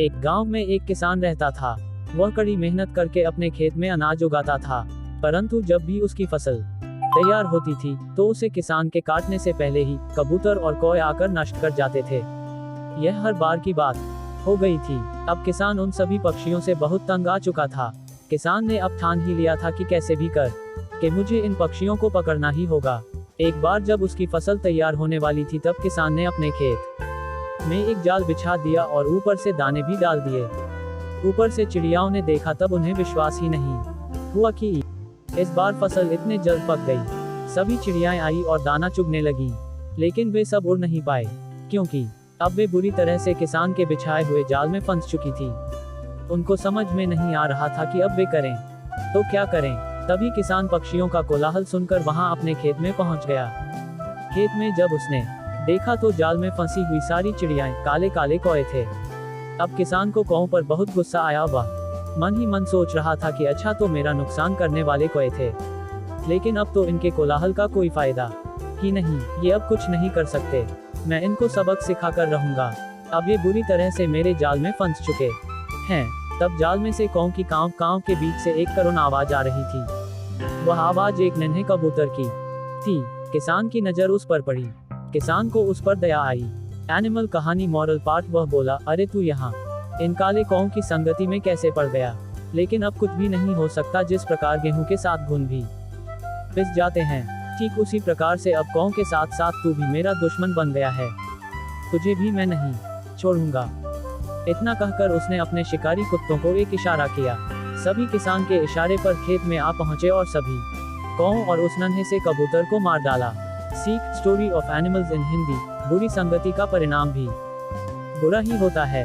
एक गांव में एक किसान रहता था। वह कड़ी मेहनत करके अपने खेत में अनाज उगाता था, परंतु जब भी उसकी फसल तैयार होती थी तो उसे किसान के काटने से पहले ही कबूतर और कौवे आकर नष्ट कर जाते थे। यह हर बार की बात हो गई थी। अब किसान उन सभी पक्षियों से बहुत तंग आ चुका था। किसान ने अब ठान ही लिया था कि कैसे भी कर के मुझे इन पक्षियों को पकड़ना ही होगा। एक बार जब उसकी फसल तैयार होने वाली थी तब किसान ने अपने खेत में एक जाल बिछा दिया और ऊपर से दाने भी डाल दिए। ऊपर से चिड़ियाओं ने देखा तब उन्हें विश्वास ही नहीं हुआ कि इस बार फसल इतने जल्द पक गई। सभी चिड़ियाएं आई और दाना चुगने लगी, लेकिन वे सब उड़ नहीं पाए, क्योंकि अब वे बुरी तरह से किसान के बिछाए हुए जाल में फंस चुकी थी। उनको समझ में नहीं आ रहा था कि अब वे करें तो क्या करें। तभी किसान पक्षियों का कोलाहल सुनकर वहां अपने खेत में पहुंच गया। खेत में जब उसने देखा तो जाल में फंसी हुई सारी चिड़ियाएं काले काले कौवे थे। अब किसान को कौवों पर बहुत गुस्सा आया। वह मन ही मन सोच रहा था कि अच्छा तो मेरा नुकसान करने वाले कौवे थे, लेकिन अब तो इनके कोलाहल का कोई फायदा ही नहीं। ये अब कुछ नहीं कर सकते। मैं इनको सबक सिखाकर रहूंगा। अब ये बुरी तरह से मेरे जाल में फंस चुके हैं। तब जाल में से कौवों की कांव कांव के बीच से एक करुण आवाज आ रही थी। वह आवाज एक नन्हे कबूतर की थी। किसान की नजर उस पर पड़ी। किसान को उस पर दया आई। एनिमल कहानी मॉरल पार्ट। वह बोला, अरे तू यहाँ इन काले कौवों की संगति में कैसे पड़ गया। लेकिन अब कुछ भी नहीं हो सकता। जिस प्रकार गेहूं के साथ घुन भी पिस जाते हैं, ठीक उसी प्रकार से अब कौवों के साथ साथ तू भी मेरा दुश्मन बन गया है। तुझे भी मैं नहीं छोड़ूंगा। इतना कहकर उसने अपने शिकारी कुत्तों को एक इशारा किया। सभी किसान के इशारे पर खेत में आ पहुंचे और सभी कौवों और उस नन्हे से कबूतर को मार डाला। सीख story of animals in Hindi. बुरी संगति का परिणाम भी बुरा ही होता है।